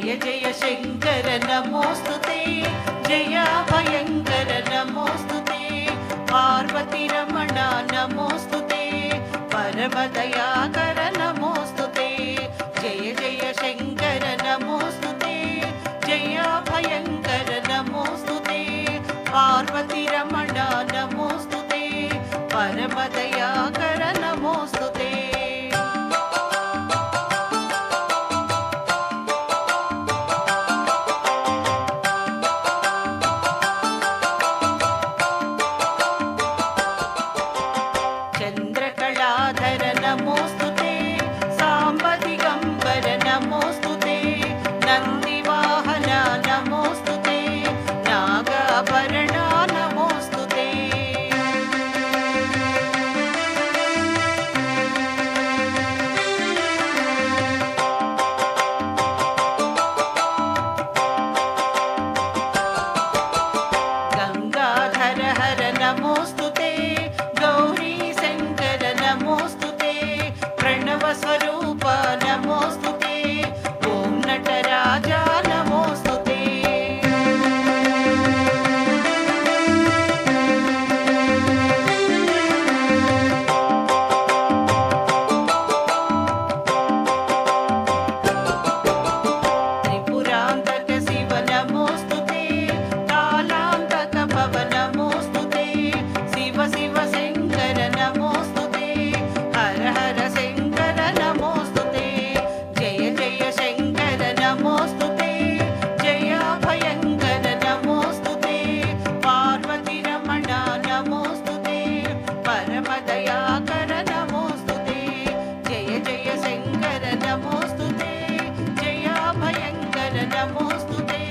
जय जय शंकर नमोस्तुते जय भयंकर नमोस्तुते पार्वती रमण नमोस्तुते परमदयाकर नमोस्तुते जय जय शंकर नमोस्तुते जय भयंकर नमोस्तुते पार्वती रमण नमोस्तुते परमदयाकर नमोस्तुते चंद्रकलाधर नमोस्तुते सांब दिगंबर नमोस्तुते नंदिवाहन नमोस्तुते नागाभरण नमोस्तुते गंगाधर हर नमोस्तुते गौरी शंकर नमोस्तुते प्रणव स्वरूप नमोस्तुते ओम नटराजा नमोस्तुते त्रिपुरांतक शिव नमोस्तुते कालांतक भव नमोस्तुते शिव शिव शंकर नमोस्तुते हर हर शंकर नमोस्तुते जय जय शंकर नमोस्तुते जय भयंकर नमोस्तुते पार्वती रमण नमोस्तुते परमदयाकर नमोस्तुते जय जय शंकर नमोस्तुते जय भयंकर नमोस्तुते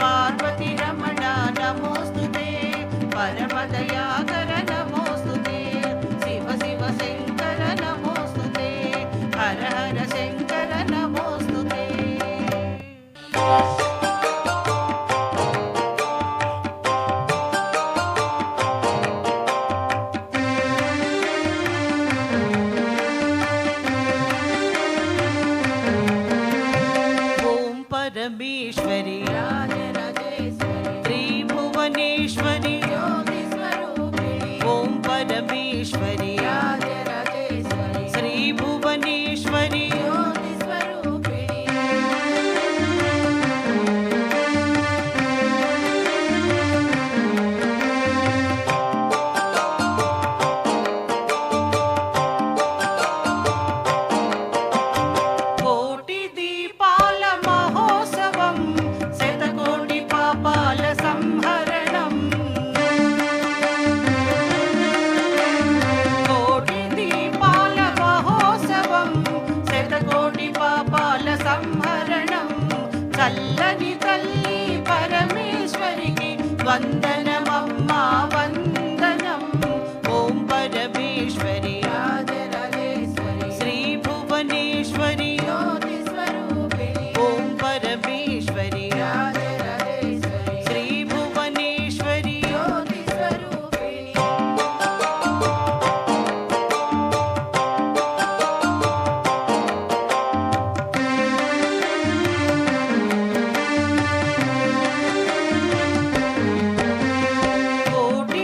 पार्वती रमण नमोस्तुते परमदयाकर नमोस्तुते शिव शिव शंकर नमोस्तुते हर हर शंकर नमोस्तुते ओम परमेश्वरी त्रिभुवनेश्वरी ओम परमेश्वरी श्री भुवनेश्वरी కోటి దీపాల మహోత్సవం శతకోటి పాపాల సంహరణం కోటి దీపాల మహోత్సవం శతకోటి పాపాల సంహరణం చల్లని తల్లి పరమేశ్వరికి వందనమమ్మా వందనం ఓం పరమేశ్వరి శ్రీ భువనేశ్వరి ఓం పరమేశ్వరి శ్రీ భువనేశ్వరి కోటి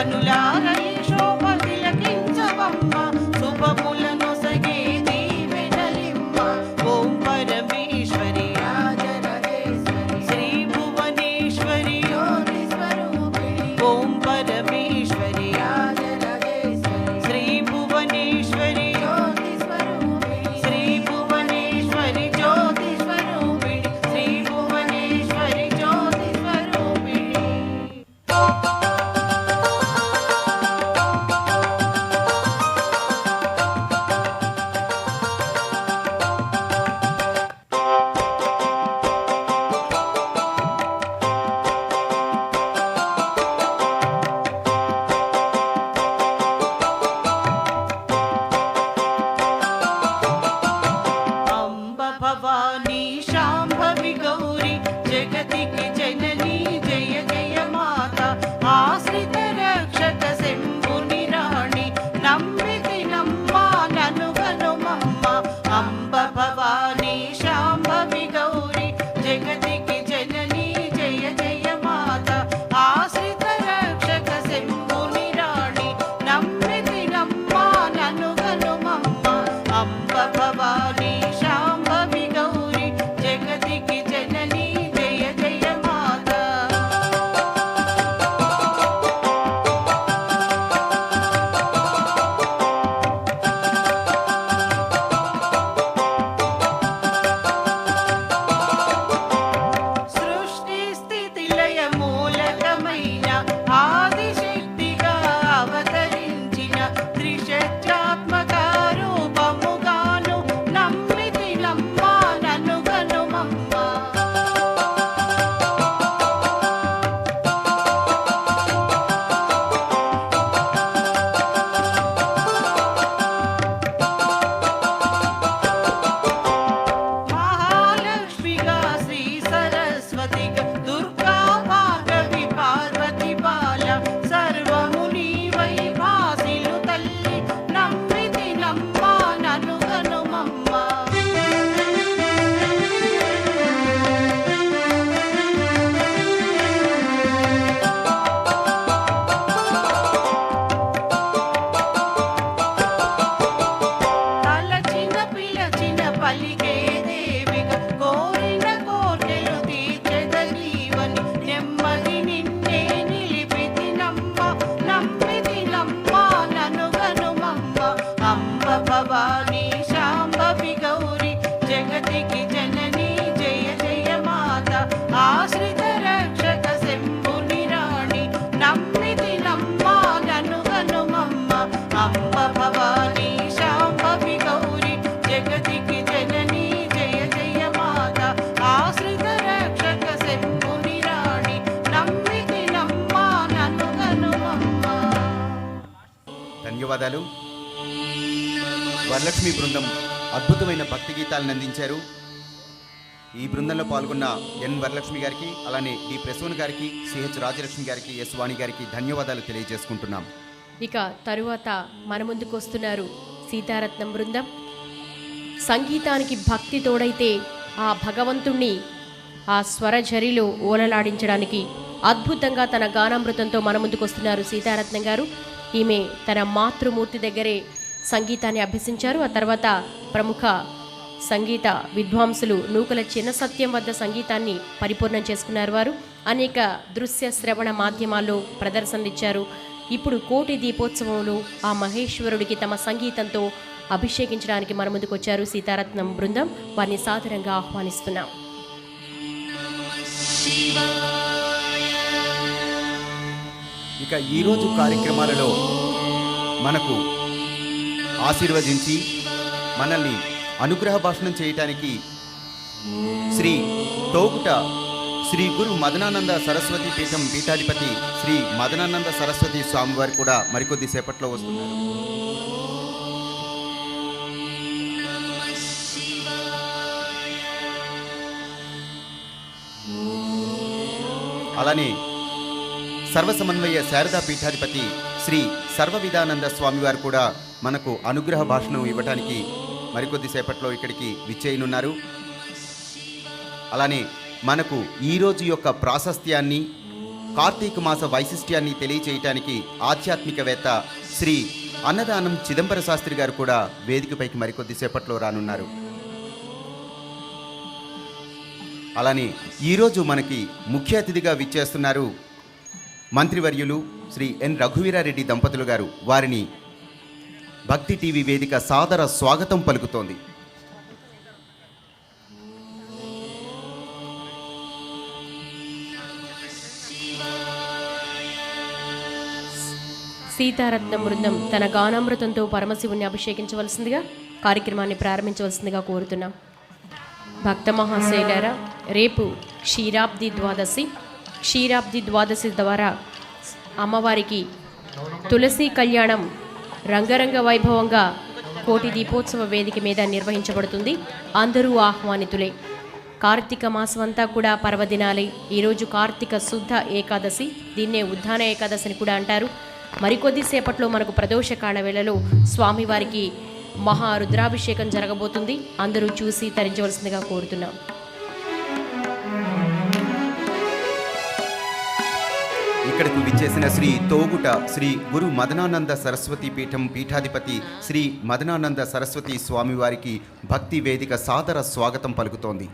కనులార ఈ శోభ తిలకించవమ్మ శుభములను సగే దీవెనలిమ్మ ఓం పరమేశ్వరి శ్రీ భువనేశ్వరి ఓం పరమేశ్వరి శ్రీ భువనేశ్వరి శ్రీ భువనేశ్వరి జ్యోతి స్వరూపిణి శ్రీ భువనేశ్వరి జ్యోతి స్వరూపిణి. అంబ భవానీ శాంభవి గౌరీ జగతికి జననీ జయ జయ మాత ఆశ్రిత రక్షక శంభుని రాణి నమ్మితి నమ్మా ననుగనుమమ్మ అంబ భవానీ శాంభవి గౌరీ జగతికి జననీ జయ జయ మాత ఆశ్రిత రక్షక శంభుని రాణి నమ్మితి నమ్మా ననుగనుమమ్మ అంబ భవానీ శాంభవి గౌరీ జగతికి జననీ జయ జయ మాత. సృష్టి స్థితి లయ మూలకమైన ఆదిశక్తిగా అవతరించిన త్రిశక్త్యాత్మక రూపముగాను నమ్మితి నమ్మా ననుగనుమమ్మ మహాలక్ష్మిగా శ్రీ సరస్వతిగా దుర్గా భాగవి పార్వతి బాల సర్వము నీవై భాసిలు తల్లి నమ్మితి నమ్మా ననుగనుమమ్మ తలచిన పిలచిన పలికే దేవిగా కోరిన కోర్కెలు తీర్చెదలీవని నెమ్మది నిన్నే నిలిపితి నమ్మ నమ్మితి నమ్మా ననుగనుమమ్మ అంబ భవానీ శాంభవి గౌరీ జగతికి జననీ జయ జయ మాత ఆశ్రిత రక్షక శంభుని రాణి నమ్మితి నమ్మా ననుగనుమమ్మ అంబ భవానీ శాంభవి గౌరీ జగతికి జననీ జయ జయ మాత ఆశ్రిత రక్షక శంభుని రాణి నమ్మితి నమ్మా ననుగనుమమ్మ. ధన్యవాదాలు. వరలక్ష్మి బృందం అద్భుతమైన భక్తి గీతాలను అందించారు. ఈ బృందంలో పాల్గొన్న ఎన్ వరలక్ష్మి గారికి, అలానే డి ప్రసూన్ గారికి, సిహెచ్ రాజలక్ష్మి గారికి, ఎస్ వాణి గారికి ధన్యవాదాలు తెలియజేసుకుంటున్నాం. ఇక తరువాత మన ముందుకు వస్తున్నారు సీతారత్నం బృందం. సంగీతానికి భక్తి తోడైతే ఆ భగవంతుణ్ణి ఆ స్వరఝరిలో ఓలలాడించడానికి అద్భుతంగా తన గానామృతంతో మన ముందుకు వస్తున్నారు సీతారత్నం గారు. ఈమె తన మాతృమూర్తి దగ్గరే సంగీతాన్ని అభ్యసించారు. ఆ తర్వాత ప్రముఖ సంగీత విద్వాంసులు నూకల చిన్న సత్యం వద్ద సంగీతాన్ని పరిపూర్ణం చేసుకున్నారు. వారు అనేక దృశ్య శ్రవణ మాధ్యమాల్లో ప్రదర్శనలిచ్చారు. ఇప్పుడు కోటి దీపోత్సవంలో ఆ మహేశ్వరుడికి తమ సంగీతంతో అభిషేకించడానికి మన ముందుకు వచ్చారు సీతారత్నం బృందం. వారిని సాదరంగా ఆహ్వానిస్తున్నాం. ఇక ఈరోజు కార్యక్రమాలలో మనకు ఆశీర్వదించి మనల్ని అనుగ్రహ భాషణం చేయటానికి శ్రీ తోగుట శ్రీ గురు మదనానంద సరస్వతి పీఠం పీఠాధిపతి శ్రీ మదనానంద సరస్వతి స్వామివారు కూడా మరికొద్ది సేపట్లో వస్తున్నారు. అలానే సర్వసమన్వయ శారదా పీఠాధిపతి శ్రీ సర్వవిధానంద స్వామివారు కూడా మనకు అనుగ్రహ భాషణం ఇవ్వటానికి మరికొద్ది సేపట్లో ఇక్కడికి విచ్చేయనున్నారు. అలానే మనకు ఈరోజు యొక్క ప్రాశస్త్యాన్ని కార్తీక మాస వైశిష్ట్యాన్ని తెలియచేయటానికి ఆధ్యాత్మికవేత్త శ్రీ అన్నదానం చిదంబర శాస్త్రి గారు కూడా వేదికపైకి మరికొద్దిసేపట్లో రానున్నారు. అలానే ఈరోజు మనకి ముఖ్య అతిథిగా విచ్చేస్తున్నారు మంత్రివర్యులు శ్రీ ఎన్ రఘువీరారెడ్డి దంపతులు గారు. వారిని భక్తి టీవీ వేదిక సాదర స్వాగతం పలుకుతోంది. సీతారత్నం బృందం తన గానామృతంతో పరమశివుని అభిషేకించవలసిందిగా కార్యక్రమాన్ని ప్రారంభించవలసిందిగా కోరుతున్నాం. భక్త మహాశైలారా, రేపు క్షీరాబ్ది ద్వాదశి ద్వారా అమ్మవారికి తులసి కళ్యాణం రంగరంగ వైభవంగా కోటి దీపోత్సవ వేదిక మీద నిర్వహించబడుతుంది. అందరూ ఆహ్వానితులే. కార్తీక మాసం అంతా కూడా పర్వదినాలే. ఈరోజు కార్తీక శుద్ధ ఏకాదశి, దీన్నే ఉద్దాన ఏకాదశి అని కూడా అంటారు. మరికొద్దిసేపట్లో మనకు ప్రదోషకాల వేళలో స్వామివారికి మహా రుద్రాభిషేకం జరగబోతుంది. అందరూ చూసి తరించవలసిందిగా కోరుతున్నాం. ఇక్కడకు విచ్చేసిన శ్రీ తోగుట శ్రీ గురు మదనానంద సరస్వతి పీఠం పీఠాధిపతి శ్రీ మదనానంద సరస్వతి స్వామివారికి భక్తి వేదిక సాదర స్వాగతం పలుకుతోంది.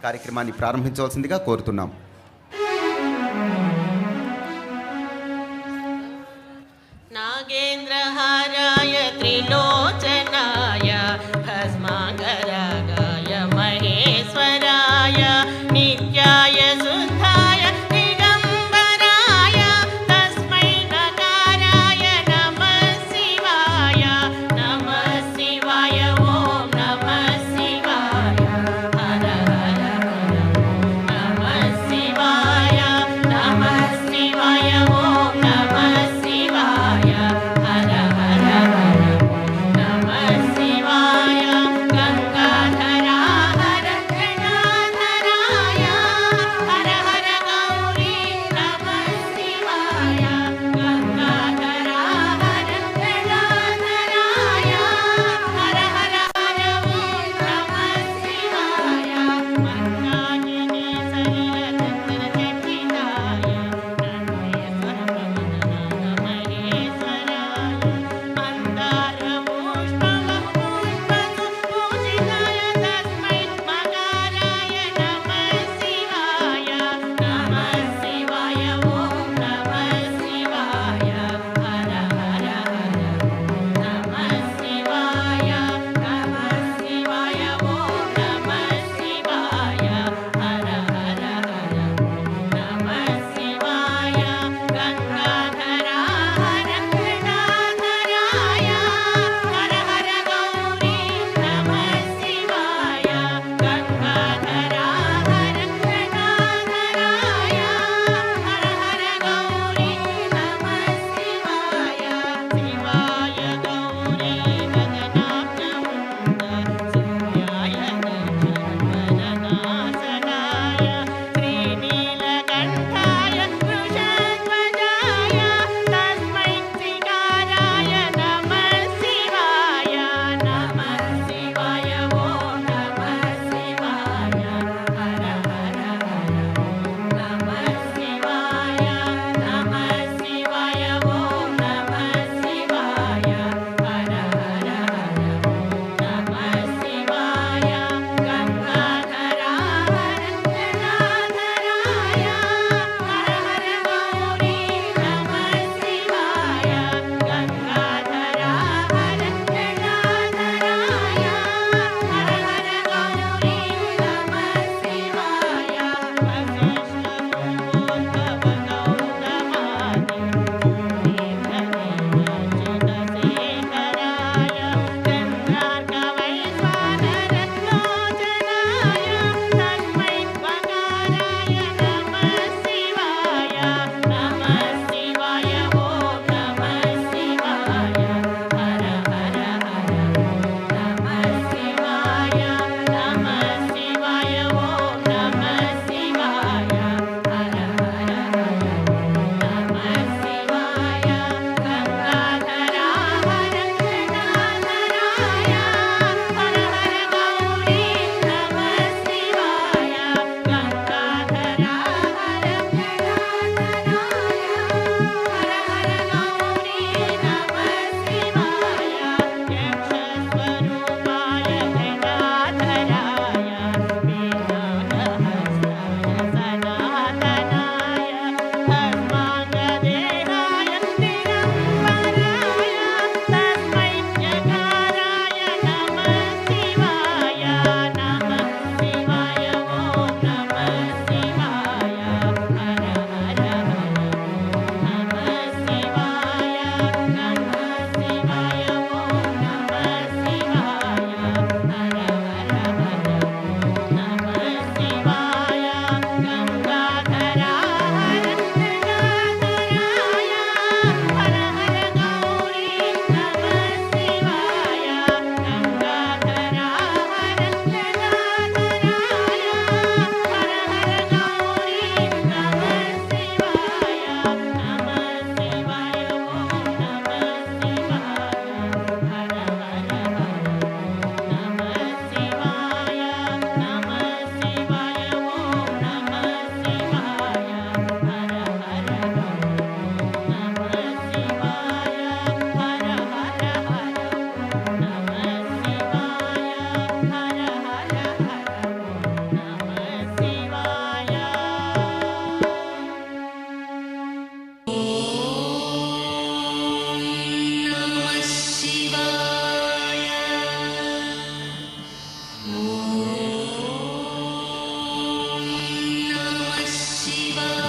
కార్యక్రమాన్ని ప్రారంభించవలసిందిగా కోరుతున్నాం. నాగేంద్రహారాయ త్రిలోచనాయ భస్మాంగరాగాయ మహేశ్వరాయ నిత్యాయ శుద్ధాయ దిగంబరాయ తస్మై నకారాయ నమః శివాయ ఓం నమః శివాయ హర హర హర నమః శివాయ ఓం నమః శివాయ హర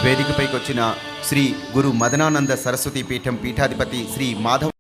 వేదికపైకి వచ్చిన శ్రీ గురు మదనానంద సరస్వతి పీఠం పీఠాధిపతి శ్రీ మాధవ